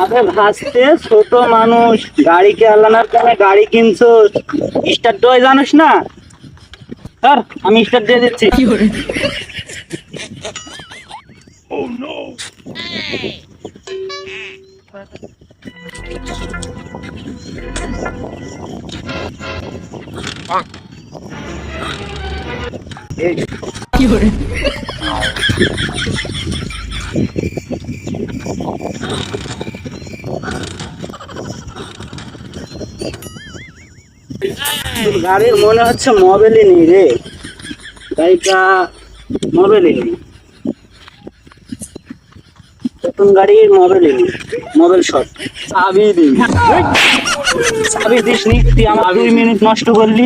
আরে ভাসতে ছোট মানুষ, গাড়িকে আলানোর কারণে গাড়ি কিনছো, স্টার্ট দেওয়া জানোস না? স্যার আমি স্টার্ট দিয়ে দিচ্ছি। গাড়ির মনে হচ্ছে মোবাইলই নেই রে, গাড়িটা মোবাইলই নেই, নতুন গাড়ির মোবাইলই নেই, মোবাইল শর্ট। চাবি দিস নি, তুই আমার 2 মিনিট নষ্ট করলি।